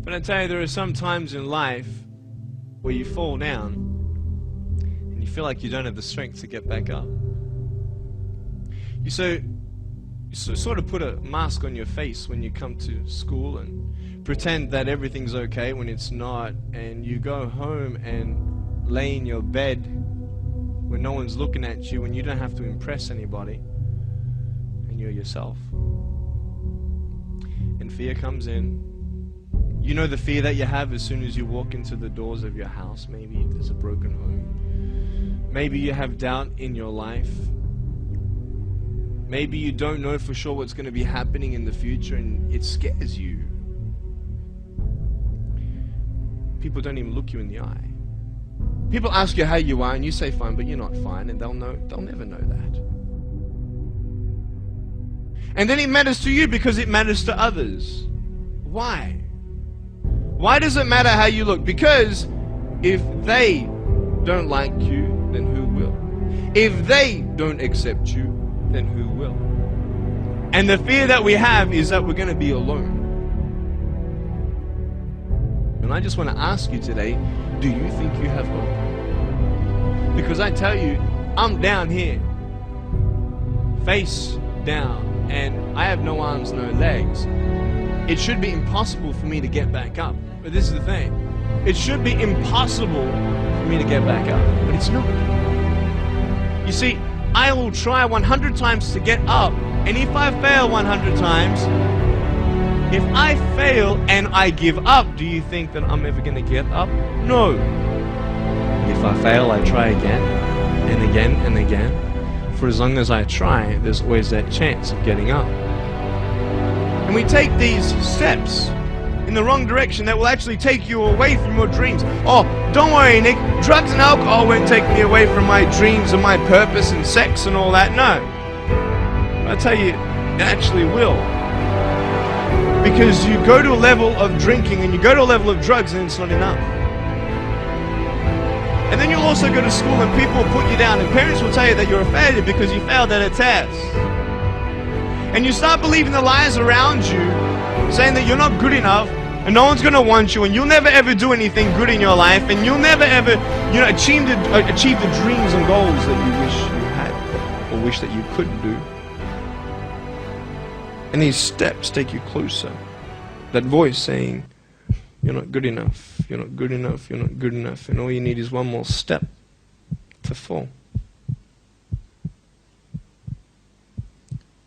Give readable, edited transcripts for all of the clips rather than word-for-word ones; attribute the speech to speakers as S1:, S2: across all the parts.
S1: But I tell you, there are some times in life where you fall down and you feel like you don't have the strength to get back up. You sort of put a mask on your face when you come to school and pretend that everything's okay when it's not, and you go home and lay in your bed when no one's looking at you, when you don't have to impress anybody, and you're yourself. And fear comes in. You know the fear that you have as soon as you walk into the doors of your house. Maybe there's a broken home. Maybe you have doubt in your life. Maybe you don't know for sure what's going to be happening in the future and it scares you. People don't even look you in the eye. People ask you how you are and you say fine, but you're not fine, and they'll never know that. And then it matters to you because it matters to others. Why? Why does it matter how you look? Because if they don't like you, then who will? If they don't accept you, then who will? And the fear that we have is that we're going to be alone. And I just want to ask you today, do you think you have hope? Because I tell you, I'm down here, face down, and I have no arms, no legs. It should be impossible for me to get back up. But this is the thing. It should be impossible for me to get back up. But it's not. You see, I will try 100 times to get up. And if I fail 100 times, if I fail and I give up, do you think that I'm ever going to get up? No. If I fail, I try again and again and again. For as long as I try, there's always that chance of getting up. And we take these steps in the wrong direction that will actually take you away from your dreams. Oh, don't worry, Nick, drugs and alcohol won't take me away from my dreams and my purpose and sex and all that. No. I tell you, it actually will. Because you go to a level of drinking and you go to a level of drugs and it's not enough. And then you'll also go to school and people will put you down and parents will tell you that you're a failure because you failed at a test. And you start believing the lies around you, saying that you're not good enough and no one's going to want you and you'll never ever do anything good in your life and you'll never ever, achieve the dreams and goals that you wish you had or wish that you could do. And these steps take you closer. That voice saying, you're not good enough, you're not good enough, you're not good enough, and all you need is one more step to fall.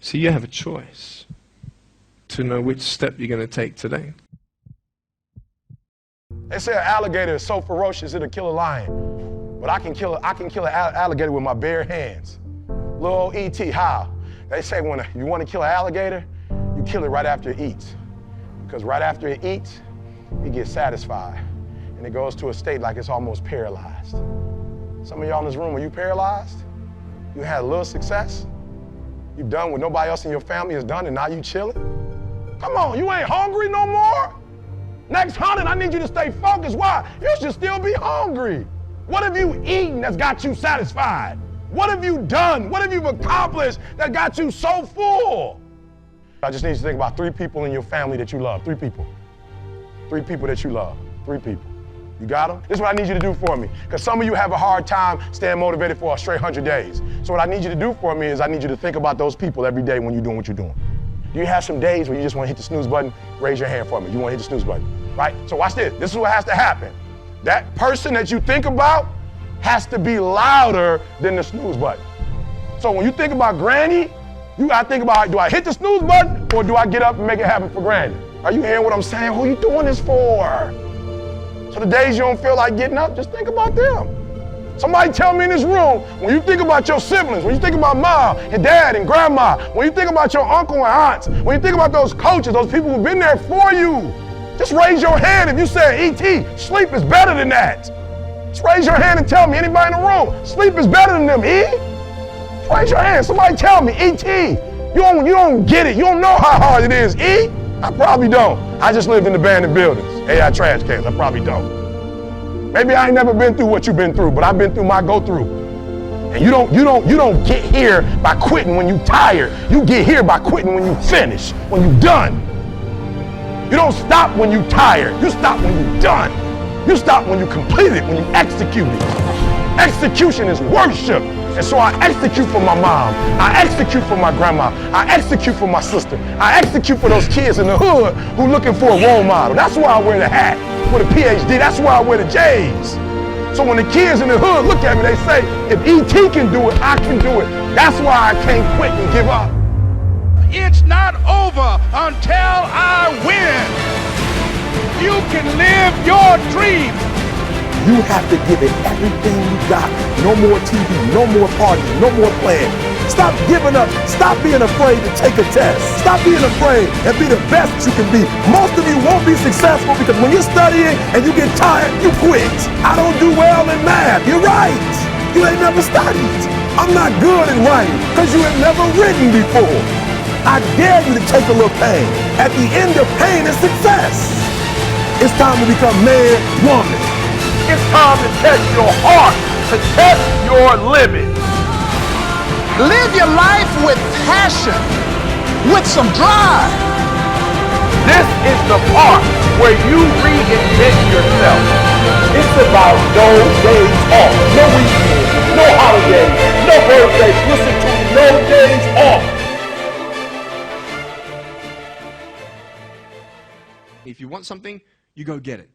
S1: So you have a choice to know which step you're going to take today.
S2: They say an alligator is so ferocious it'll kill a lion, but I can kill an alligator with my bare hands. Little old E.T., how? They say when you want to kill an alligator, you kill it right after it eats. Because right after it eats, it gets satisfied. And it goes to a state like it's almost paralyzed. Some of y'all in this room, are you paralyzed? You had a little success? You've done what nobody else in your family has done and now you chilling? Come on, you ain't hungry no more? Next hunting, I need you to stay focused. Why? You should still be hungry. What have you eaten that's got you satisfied? What have you done? What have you accomplished that got you so full? I just need you to think about 3 people in your family that you love. 3 people. 3 people that you love. 3 people. You got them? This is what I need you to do for me. Because some of you have a hard time staying motivated for a straight 100 days. So what I need you to do for me is I need you to think about those people every day when you're doing what you're doing. Do you have some days where you just want to hit the snooze button? Raise your hand for me. You want to hit the snooze button, right? So watch this. This is what has to happen. That person that you think about has to be louder than the snooze button. So when you think about Granny, you got to think about, do I hit the snooze button or do I get up and make it happen for Granny? Are you hearing what I'm saying? Who are you doing this for? So the days you don't feel like getting up, just think about them. Somebody tell me in this room, when you think about your siblings, when you think about mom and dad and grandma, when you think about your uncle and aunts, when you think about those coaches, those people who've been there for you, just raise your hand if you say, E.T., sleep is better than that. Just raise your hand and tell me, anybody in the room, sleep is better than them, E? Just raise your hand, somebody tell me, E.T., you don't get it, you don't know how hard it is, E? I probably don't. I just lived in abandoned buildings, AI trash cans, I probably don't. Maybe I ain't never been through what you've been through, but I've been through my go-through. And you don't get here by quitting when you tired. You get here by quitting when you finish, when you done. You don't stop when you're tired. You stop when you're done. You stop when you complete it, when you execute it. Execution is worship. And so I execute for my mom. I execute for my grandma. I execute for my sister. I execute for those kids in the hood who looking for a role model. That's why I wear the hat with a PhD. That's why I wear the J's. So when the kids in the hood look at me, they say, if E.T. can do it, I can do it. That's why I can't quit and give up.
S3: It's not over until I win. You can live your dream.
S4: You have to give it everything you got. No more TV, no more parties, no more playing. Stop giving up. Stop being afraid to take a test. Stop being afraid and be the best you can be. Most of you won't be successful because when you're studying and you get tired, you quit. I don't do well in math. You're right. You ain't never studied. I'm not good in writing because you have never written before. I dare you to take a little pain. At the end of pain is success. It's time to become man, woman. It's time to test your heart, to test your limits.
S3: Live your life with passion, with some drive.
S4: This is the part where you reinvent yourself. It's about no days off, no weekends, no holidays, no birthdays. Listen to me, no days off.
S1: If you want something, you go get it.